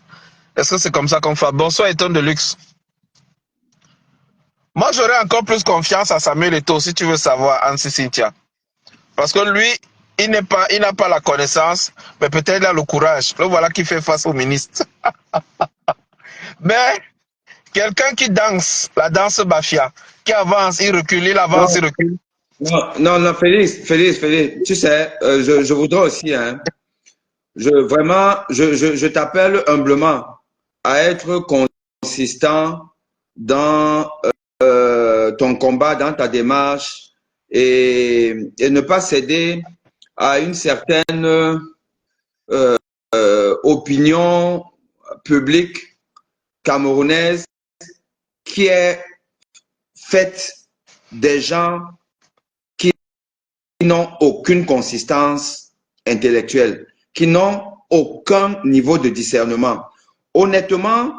A: est-ce que c'est comme ça qu'on fait? Bonsoir Eton de Luxe. Moi, j'aurais encore plus confiance à Samuel Eto'o, si tu veux savoir, Ansi Cynthia. Parce que lui, il n'a pas la connaissance, mais peut-être il a le courage. Le voilà qui fait face au ministre. Mais quelqu'un qui danse, la danse Bafia, qui avance, il recule, il avance, il recule.
C: Non, Félix, tu sais, je voudrais aussi, hein, je t'appelle humblement à être consistant dans ton combat, dans ta démarche et ne pas céder à une certaine opinion publique camerounaise qui est faite des gens qui n'ont aucune consistance intellectuelle, qui n'ont aucun niveau de discernement. Honnêtement,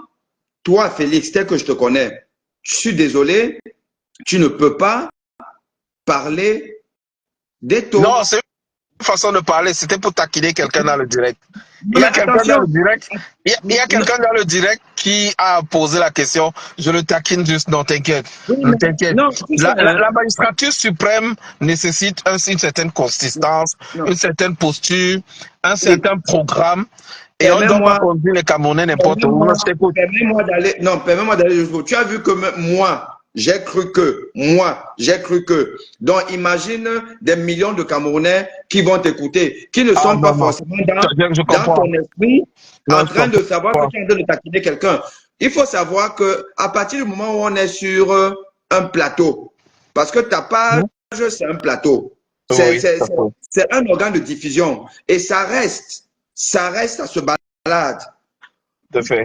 C: toi, Félix, tel que je te connais, je suis désolé, tu ne peux pas parler des taux.
A: Non, c'est une façon de parler, c'était pour taquiner quelqu'un dans le direct. Il y a quelqu'un dans le direct, il y a quelqu'un dans le direct qui a posé la question. Je le taquine juste, non, t'inquiète.
C: Oui,
A: T'inquiète. La magistrature suprême nécessite une certaine consistance, une certaine posture, un certain programme. Et on ne doit pas conduire les Camerounais n'importe où.
C: Permets-moi d'aller jusqu'au. Tu as vu que moi, j'ai cru que. Donc, imagine des millions de Camerounais qui vont t'écouter, qui ne sont pas forcément dans ton esprit, en train de savoir que tu es en train de taquiner quelqu'un. Il faut savoir que à partir du moment où on est sur un plateau, parce que ta page, c'est un plateau, c'est un organe de diffusion, et ça reste à se balade.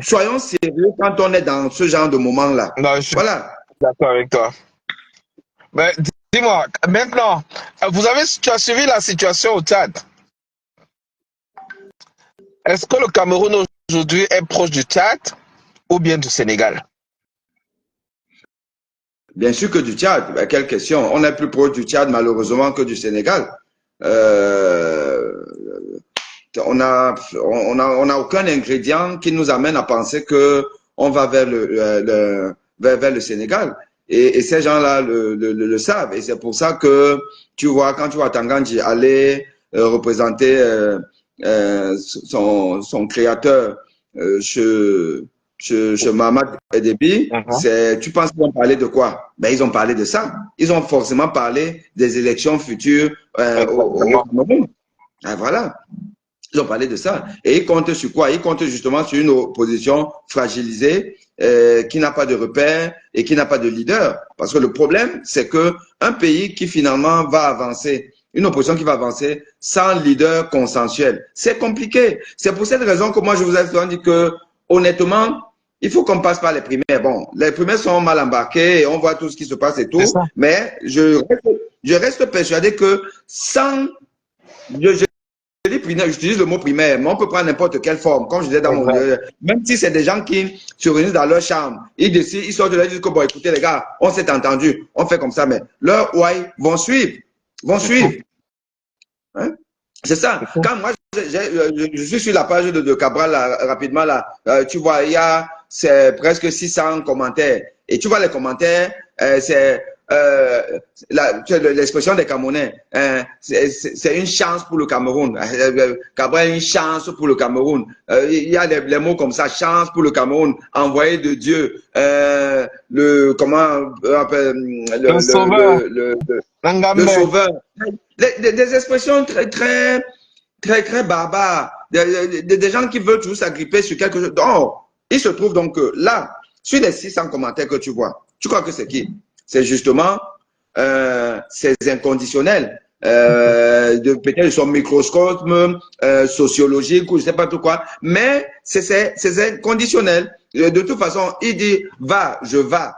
C: Soyons sérieux quand on est dans ce genre de moment-là. Voilà.
A: D'accord avec toi. Mais dis-moi, maintenant, tu as suivi la situation au Tchad. Est-ce que le Cameroun aujourd'hui est proche du Tchad ou bien du Sénégal?
C: Bien sûr que du Tchad. Ben, quelle question. On est plus proche du Tchad malheureusement que du Sénégal. On n'a aucun ingrédient qui nous amène à penser que on va vers le Sénégal. Et ces gens-là le savent. Et c'est pour ça que tu vois, quand tu vois Tangandji aller représenter son créateur chez Mamad Edebi, tu penses qu'ils ont parlé de quoi? Ben, ils ont parlé de ça. Ils ont forcément parlé des élections futures au Cameroun. Voilà. Ils ont parlé de ça. Et ils comptent sur quoi? Ils comptent justement sur une opposition fragilisée qui n'a pas de repères et qui n'a pas de leader. Parce que le problème, c'est qu'un pays qui finalement va avancer, une opposition qui va avancer sans leader consensuel, c'est compliqué. C'est pour cette raison que moi, je vous ai souvent dit que, honnêtement, il faut qu'on passe par les primaires. Bon, les primaires sont mal embarquées et on voit tout ce qui se passe et tout. Mais je reste persuadé que sans... J'utilise le mot primaire, mais on peut prendre n'importe quelle forme. Comme je disais dans mon... même si c'est des gens qui se réunissent dans leur chambre, ils décident, ils sortent de là, ils disent que bon, écoutez les gars, on s'est entendu, on fait comme ça, mais leurs ouailles vont suivre. Hein? C'est ça. Quand moi, je suis sur la page de Cabral, là, rapidement, là, tu vois, c'est presque 600 commentaires. Et tu vois les commentaires, c'est l'expression des Camerounais. C'est une chance pour le Cameroun. Cabral, une chance pour le Cameroun. Il y a les mots comme ça, chance pour le Cameroun, envoyé de Dieu. Comment on appelle
A: Le sauveur,
C: le
A: Nganbe.
C: sauveur. Des expressions très barbares. Des gens qui veulent toujours s'agripper sur quelque chose. Donc, il se trouve donc que là, sur les 600 commentaires que tu vois, tu crois que c'est qui? C'est justement ces inconditionnels, peut-être son microscope sociologique ou je sais pas tout quoi, mais c'est inconditionnel. De toute façon, il dit va, je vas,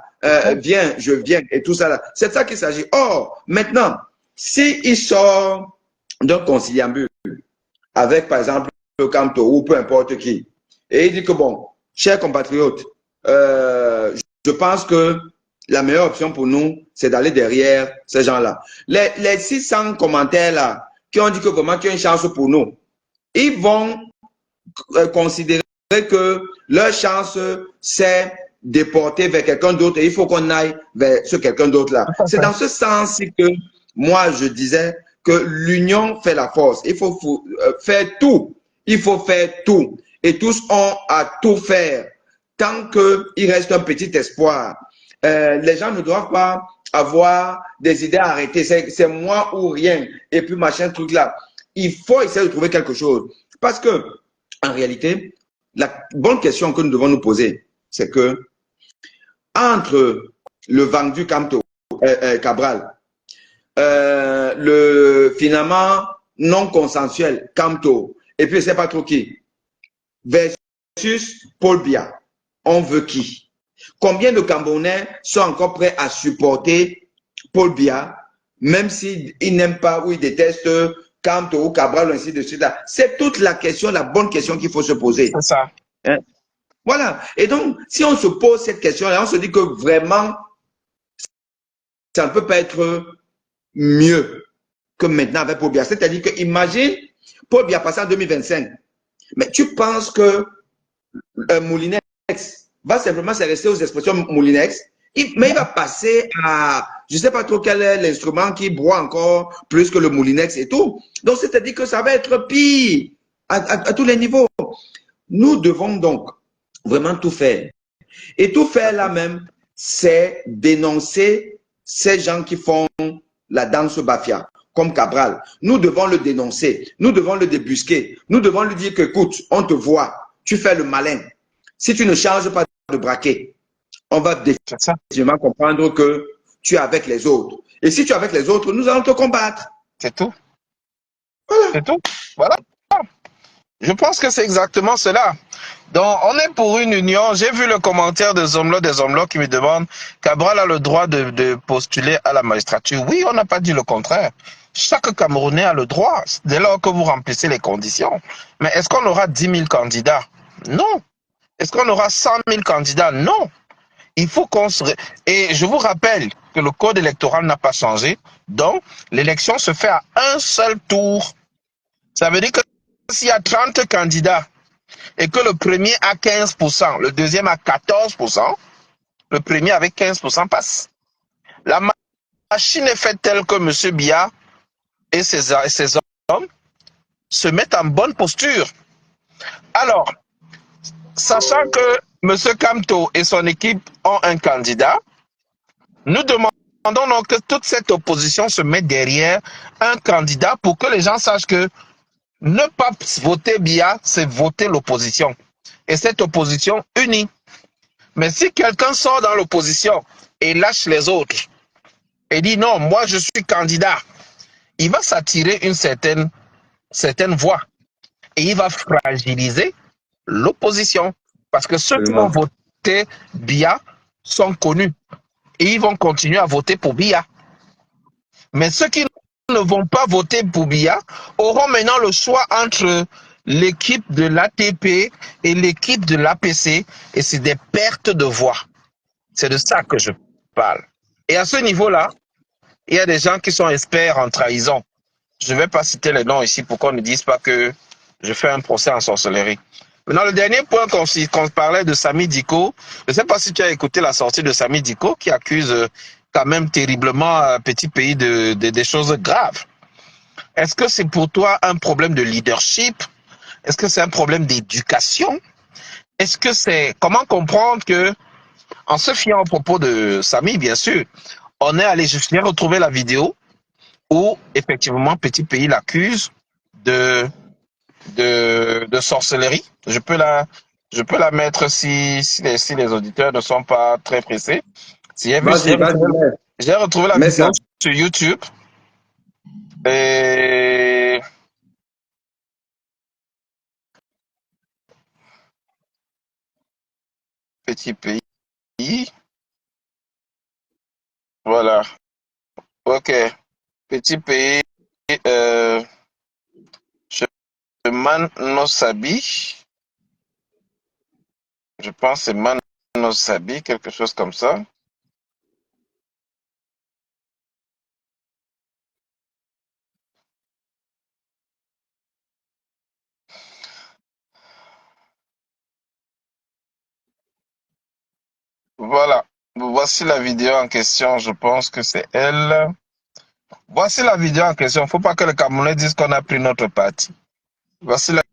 C: viens, je viens et tout ça là. C'est de ça qu'il s'agit. Or, maintenant, si il sort d'un conciliabule avec, par exemple, le Camto ou peu importe qui, et il dit que bon, chers compatriotes, je pense que la meilleure option pour nous, c'est d'aller derrière ces gens-là. Les 600 commentaires là, qui ont dit que vraiment qu'il y a une chance pour nous, ils vont considérer que leur chance, c'est déporter vers quelqu'un d'autre et il faut qu'on aille vers ce quelqu'un d'autre là. C'est dans ce sens que moi, je disais que l'union fait la force. Il faut faire tout. Il faut faire tout. Et tous ont à tout faire. Tant qu'il reste un petit espoir, les gens ne doivent pas avoir des idées arrêtées. C'est moi ou rien. Et puis machin truc là. Il faut essayer de trouver quelque chose. Parce que, en réalité, la bonne question que nous devons nous poser, c'est que entre le vendu Cabral, le finalement non consensuel Camto, et puis je ne sais pas trop qui, versus Paul Biya, on veut qui? Combien de Camerounais sont encore prêts à supporter Paul Biya, même s'ils n'aiment pas ou ils détestent Camto ou Cabral ou ainsi de suite? C'est toute la question, la bonne question qu'il faut se poser.
A: C'est ça.
C: Hein? Voilà. Et donc, si on se pose cette question-là, on se dit que vraiment, ça ne peut pas être mieux que maintenant avec Paul Biya. C'est-à-dire que, imagine, Paul Biya passé en 2025. Mais tu penses que Moulinex va simplement se rester aux expressions Moulinex, mais il va passer à, je ne sais pas trop quel est l'instrument qui broie encore plus que le Moulinex et tout. Donc, c'est-à-dire que ça va être pire à tous les niveaux. Nous devons donc vraiment tout faire. Et tout faire là même, c'est dénoncer ces gens qui font la danse bafia, comme Cabral. Nous devons le dénoncer, nous devons le débusquer, nous devons lui dire que, écoute, on te voit, tu fais le malin. Si tu ne changes pas de braquet, on va définitivement comprendre que tu es avec les autres. Et si tu es avec les autres, nous allons te combattre.
A: C'est tout.
C: Voilà.
A: C'est tout. Voilà. Je pense que c'est exactement cela. Donc, on est pour une union. J'ai vu le commentaire des hommes qui me demandent Cabral a le droit de postuler à la magistrature. Oui, on n'a pas dit le contraire. Chaque Camerounais a le droit, dès lors que vous remplissez les conditions. Mais est-ce qu'on aura 10 000 candidats? Non. Est-ce qu'on aura 100 000 candidats? Non. Il faut qu'on se... Et je vous rappelle que le code électoral n'a pas changé. Donc, l'élection se fait à un seul tour. Ça veut dire que s'il y a 30 candidats et que le premier a 15%, le deuxième a 14%, le premier avec 15% passe. La machine est faite telle que M. Biya et ses hommes se mettent en bonne posture. Alors, sachant que M. Camto et son équipe ont un candidat, nous demandons donc que toute cette opposition se mette derrière un candidat pour que les gens sachent que ne pas voter Biya, c'est voter l'opposition. Et cette opposition unie. Mais si quelqu'un sort dans l'opposition et lâche les autres et dit non, moi je suis candidat, il va s'attirer une certaine voix. Et il va fragiliser l'opposition. Parce que ceux qui vont voter Biya sont connus. Et ils vont continuer à voter pour Biya. Mais ceux qui ne vont pas voter pour Biya auront maintenant le choix entre l'équipe de l'ATP et l'équipe de l'APC, et c'est des pertes de voix. C'est de ça que je parle. Et à ce niveau-là, il y a des gens qui sont experts en trahison. Je ne vais pas citer les noms ici pour qu'on ne dise pas que je fais un procès en sorcellerie. Maintenant, le dernier point qu'on parlait de Samy Diko, je ne sais pas si tu as écouté la sortie de Samy Diko qui accuse quand même terriblement Petit Pays des choses graves. Est-ce que c'est pour toi un problème de leadership? Est-ce que c'est un problème d'éducation? Est-ce que c'est... Comment comprendre que, en se fiant aux propos de Samy, bien sûr, on est allé, je viens retrouver la vidéo où, effectivement, Petit Pays l'accuse de, de sorcellerie. Je peux la mettre si les auditeurs ne sont pas très pressés. Si
C: Vas-y, vas-y,
A: j'ai retrouvé la
C: mets
A: vidéo
C: ça.
A: sur YouTube et Petit Pays, voilà. Ok, Petit Pays, euh, Man no Sabi, je pense que c'est Man no Sabi, quelque chose comme ça. Voilà, voici la vidéo en question, je pense que c'est elle. Voici la vidéo en question, faut pas que les Camerounais disent qu'on a pris notre parti. Voici la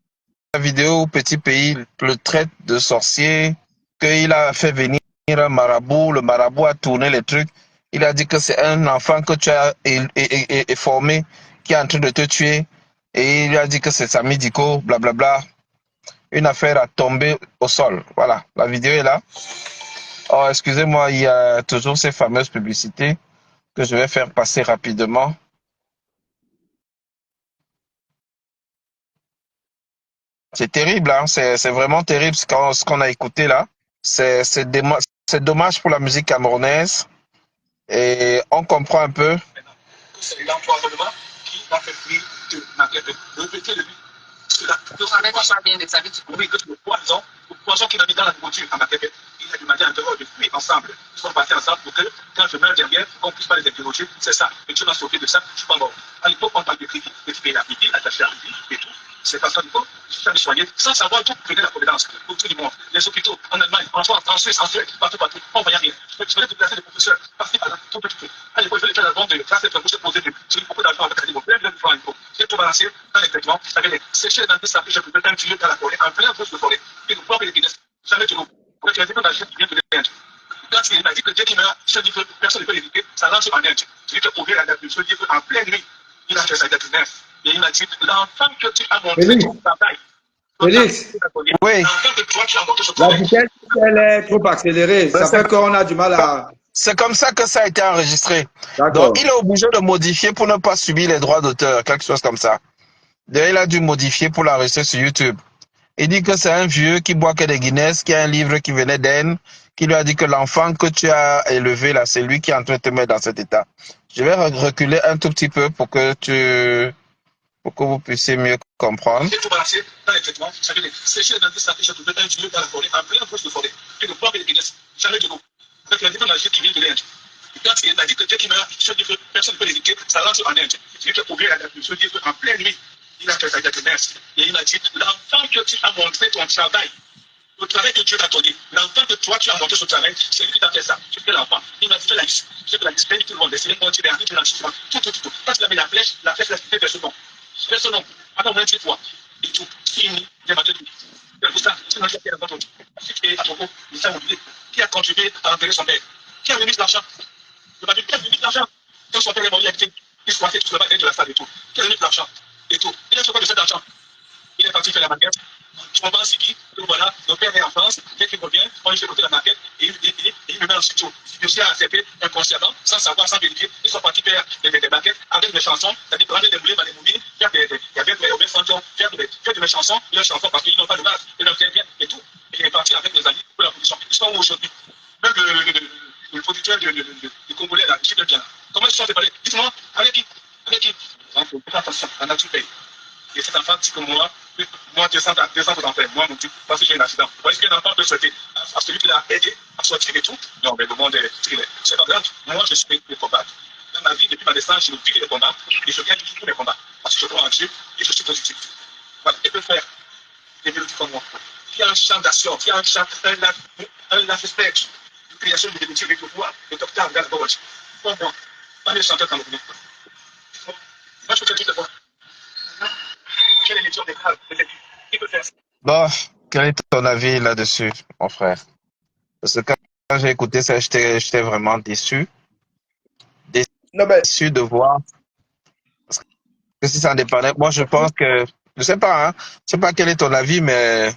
A: vidéo où Petit Pays le traite de sorcier, qu'il a fait venir un marabout, le marabout a tourné les trucs, il a dit que c'est un enfant que tu as formé qui est en train de te tuer, et il a dit que c'est Samy Diko, blablabla. Une affaire a tombé au sol. Voilà, la vidéo est là. Oh, excusez-moi, il y a toujours ces fameuses publicités que je vais faire passer rapidement. C'est terrible, hein? C'est vraiment terrible ce qu'on a écouté là. C'est dommage pour la musique camerounaise et on comprend un peu. C'est l'empoisonnement qui a fait fuir de malgré de répéter le but. On savait pas ça bien de sa vie. Oui, que le poison qu'il a mis dans la nourriture à ma tête, il a demandé à l'intérieur de fuir ensemble. Ils sont partis ensemble pour que quand je meurs derrière, on ne puisse pas les interroger. C'est ça. Et tu m'as sauvé de ça, je suis pas mort. À l'époque, on parle de Krivi. Krivi, il a midi, attaché à Krivi et tout. C'est pas ça du tout. Je suis allé soigner sans savoir tout prenait la providence pour tout le monde. Les hôpitaux en Allemagne, en France, en Suisse, en Suède, partout, on ne voyait rien. Je venais de placer des professeurs, par-ci, par-là, tout. À l'époque, je faisais la bande de classe de bouche posée de. J'ai eu beaucoup d'argent avec la plein de francs. J'ai tout balancé dans les traitements. J'avais séché les dents de sa je pouvais un tuyau dans la forêt, en plein bouche de forêt. Et le propre de Guinness, jamais de l'eau. Quand tu as dit que la chef vient de l'Inde. Quand il m'a dit que Dieu qui meurt, je dis que personne ne peut l'éviter, ça lance en Inde. Je dis que pour la date, je dis qu'en pleine nuit, il a fait sa date de neuf. Et il m'a dit, l'enfant que tu as montré ton travail.
C: Félix,
A: Oui.
C: la vitesse, elle est trop accélérée. Ça fait qu'on a du mal à...
A: C'est comme ça que ça a été enregistré.
C: D'accord.
A: Donc, il est obligé de modifier pour ne pas subir les droits d'auteur, quelque chose comme ça. Donc, il a dû modifier pour l'enregistrer sur YouTube. Il dit que c'est un vieux qui boit que des Guinness, qui a un livre qui venait d'Aisne, qui lui a dit que l'enfant que tu as élevé là, c'est lui qui est en train de te mettre dans cet état. Je vais reculer un tout petit peu pour que vous puissiez mieux comprendre. J'ai tout balancé dans les traitements. J'avais séché les dents de sa fiche, je un tuyau dans la forêt, en plein bouche de forêt. Et le poids de Guinness, jamais de l'eau. Donc, il a dit qu'on a qui vient de l'Inde. Quand il a dit que Dieu qui meurt, je dis que personne ne peut l'éviter, ça lance en Inde. Je dis que pour bien la date, je dis qu'en pleine nuit, il a fait sa date de messe. Et il a dit, l'enfant que tu as montré ton travail, le travail que Dieu t'a donné, l'enfant que toi tu as montré ce travail, c'est lui qui t'a fait ça. Tu fais l'enfant. Il m'a dit, fais la liste. J'ai fait la liste, tout le monde, c'est les montiers, les arbitres, tout. Quand il a mis la flèche l'a fait vers ce nom. Vers ce nom. Attends, 28 fois. Et tout. Fini. J'ai ma tête. C'est pour ça, tu n'as jamais entendu. Et à propos, il s'est oublié. Qui a contribué à enterrer son père? Qui a remis de l'argent? Il m'a dit, qui a remis de l'argent? Quand son père est mort, il a été, il squattait tout là-bas de la salle et tout. Qui a remis de l'argent? Et tout. Il a fait quoi de cet argent? Il est parti faire la maquette. Je m'en vais en Siki. Donc voilà, mon père est en France. Dès qu'il revient, on lui fait côté la maquette et il me met en studio. Je suis accepté inconsciemment, sans savoir, sans vérifier. Ils sont partis faire des maquettes avec mes chansons. C'est-à-dire prendre des moulins, des momies, faire des chansons, faire de mes chansons, leurs chansons parce qu'ils n'ont pas de base. Ils leur font bien et tout. Et il est parti avec mes amis pour la production. Ils sont où aujourd'hui? Même le producteur du Congolais, là, Michel Bien. Comment ils se sont séparés? Dites-moi, avec qui? Avec qui? Attention, on a tout payé. Et cet enfant dit que moi, 200 d'enfer, moi, mon Dieu, parce que j'ai un accident. Vous voyez ce qu'un enfant peut souhaiter à celui qui l'a aidé à sortir et tout? Non, mais le monde est trilé. C'est pas grave. Moi, je suis les combats. Dans ma vie, depuis ma naissance, je vis les combats et je gagne tous les combats. Parce que je crois en Dieu et je suis positif. Voilà, il peut faire des mélodies comme moi.
B: champ d'action, qui a un champ, un large spectre de création de l'émission et de pouvoir, le docteur Abdel Bawach. Bon, on est chanteur camerounais. Moi, je peux te dire quoi. Quelle est l'émission des graves de cette vie? Qui peut faire ça?
A: Bon, quel est ton avis là-dessus, mon frère? Parce que quand j'ai écouté ça, j'étais vraiment déçu.
C: Non, mais
A: Déçu de voir que si ça dépendait. Moi, je pense que, je sais pas, hein, je sais pas quel est ton avis, mais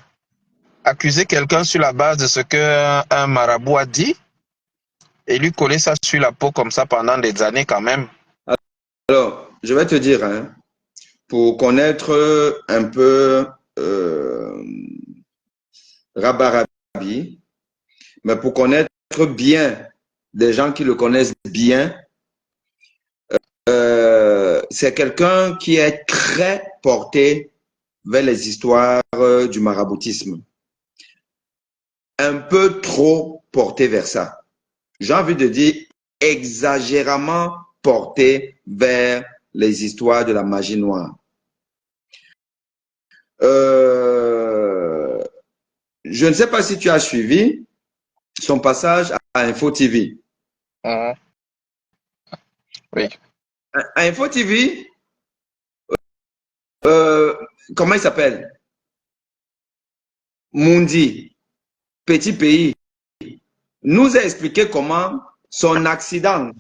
A: accuser quelqu'un sur la base de ce que un marabout a dit et lui coller ça sur la peau comme ça pendant des années quand même.
C: alors, je vais te dire, hein, pour connaître un peu Rabarabi, mais pour connaître bien des gens qui le connaissent bien, c'est quelqu'un qui est très porté vers les histoires du maraboutisme. Un peu trop porté vers ça. J'ai envie de dire exagérément porté vers les histoires de la magie noire. Je ne sais pas si tu as suivi son passage à Info TV.
A: Oui.
C: À Info TV, comment il s'appelle? Mundi, petit pays, nous a expliqué comment son accident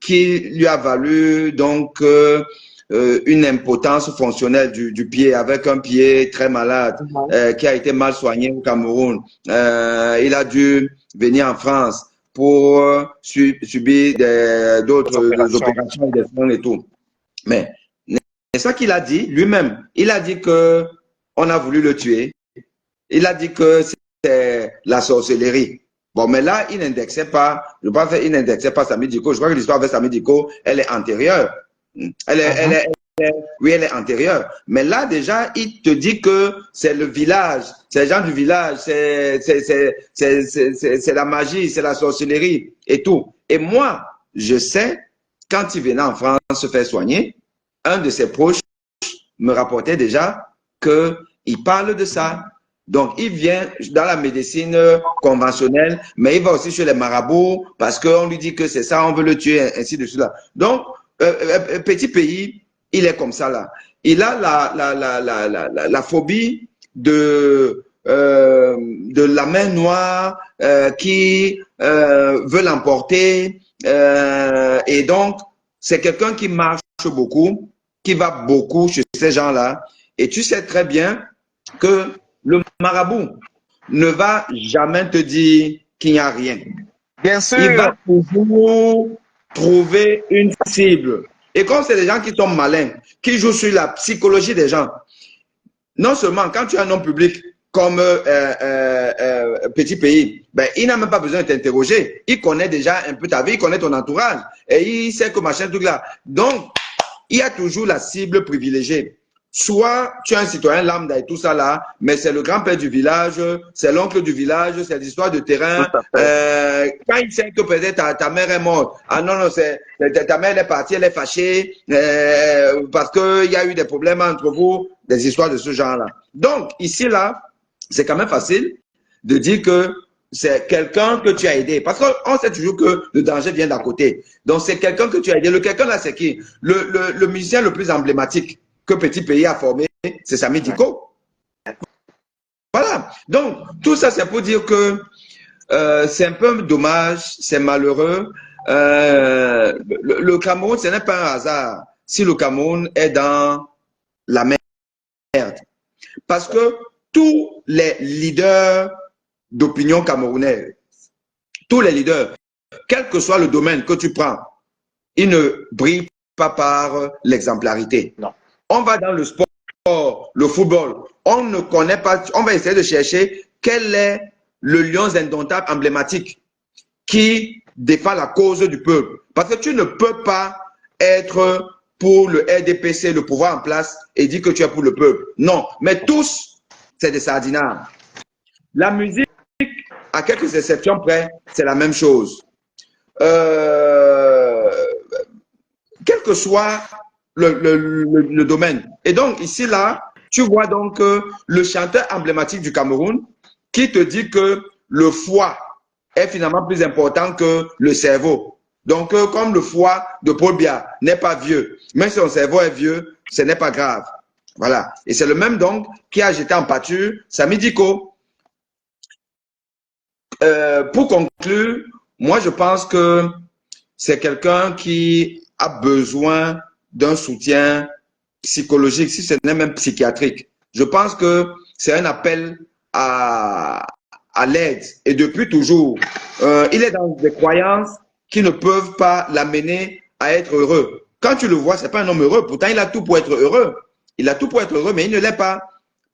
C: qui lui a valu donc une impotence fonctionnelle du pied, avec un pied très malade, qui a été mal soigné au Cameroun. Il a dû venir en France pour subir d'autres opérations et des soins et tout. Mais c'est ça qu'il a dit lui-même. Il a dit que on a voulu le tuer. Il a dit que c'est la sorcellerie. Bon, mais là, il n'indexait pas, je pense qu'il n'indexait pas Samy Diko. Je crois que l'histoire avec Samy Diko, elle est antérieure. Elle est antérieure. Mais là, déjà, il te dit que c'est le village, c'est les gens du village, c'est la magie, c'est la sorcellerie et tout. Et moi, je sais, quand il venait en France se faire soigner, un de ses proches me rapportait déjà qu'il parle de ça. Donc, il vient dans la médecine conventionnelle, mais il va aussi chez les marabouts parce qu'on lui dit que c'est ça, on veut le tuer, ainsi de suite. Donc, petit pays, il est comme ça là. Il a la phobie de la main noire qui veut l'emporter. Et donc, c'est quelqu'un qui marche beaucoup, qui va beaucoup chez ces gens-là. Et tu sais très bien que le marabout ne va jamais te dire qu'il n'y a rien.
A: Bien sûr.
C: Il va toujours trouver une cible. Et comme c'est des gens qui sont malins, qui jouent sur la psychologie des gens, non seulement quand tu es un homme public comme petit pays, ben, il n'a même pas besoin de t'interroger. Il connaît déjà un peu ta vie, il connaît ton entourage. Et il sait que machin, tout là. Donc, il y a toujours la cible privilégiée. Soit tu es un citoyen lambda et tout ça là, mais c'est le grand-père du village, c'est l'oncle du village, c'est l'histoire de terrain. Quand il sait que peut-être ta mère est morte, ah non, non, ta mère est partie, elle est fâchée parce qu'il y a eu des problèmes entre vous, des histoires de ce genre-là. Donc, ici là, c'est quand même facile de dire que c'est quelqu'un que tu as aidé. Parce qu'on sait toujours que le danger vient d'à côté. Donc, c'est quelqu'un que tu as aidé. Le quelqu'un là, c'est qui? Le musicien le plus emblématique que Petit Pays a formé, c'est Samy Diko. Voilà. Donc, tout ça, c'est pour dire que c'est un peu dommage, c'est malheureux. Le Cameroun, ce n'est pas un hasard si le Cameroun est dans la merde. Parce que tous les leaders d'opinion camerounaise, tous les leaders, quel que soit le domaine que tu prends, ils ne brillent pas par l'exemplarité.
A: Non.
C: On va dans le sport, le football, on ne connaît pas, on va essayer de chercher quel est le lion indomptable emblématique qui défend la cause du peuple. Parce que tu ne peux pas être pour le RDPC, le pouvoir en place, et dire que tu es pour le peuple. Non, mais tous, c'est des sardinards. La musique, à quelques exceptions près, c'est la même chose. Quel que soit le domaine. Et donc, ici, là, Tu vois donc le chanteur emblématique du Cameroun qui te dit que le foie est finalement plus important que le cerveau. Donc, comme le foie de Paul Biya n'est pas vieux, même si son cerveau est vieux, ce n'est pas grave. Voilà. Et c'est le même donc qui a jeté en pâture Samy Diko. Pour conclure, moi je pense que c'est quelqu'un qui a besoin d'un soutien psychologique, si ce n'est même psychiatrique. Je pense que c'est un appel à l'aide. Et depuis toujours, il est dans des croyances qui ne peuvent pas l'amener à être heureux. Quand tu le vois, c'est pas un homme heureux. Pourtant, il a tout pour être heureux. Il a tout pour être heureux, mais il ne l'est pas.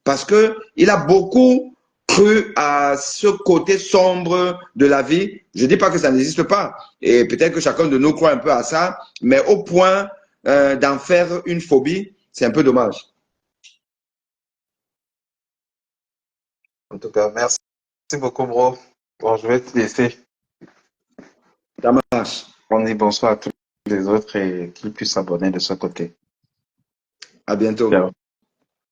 C: Parce qu'il a beaucoup cru à ce côté sombre de la vie. Je ne dis pas que ça n'existe pas. Et peut-être que chacun de nous croit un peu à ça, mais au point d'en faire une phobie, c'est un peu dommage.
A: En tout cas, merci beaucoup, bro. Bon, je vais te laisser.
C: Ça marche.
A: On dit bonsoir à tous les autres et qu'ils puissent s'abonner de ce côté.
C: À bientôt.
A: Ciao.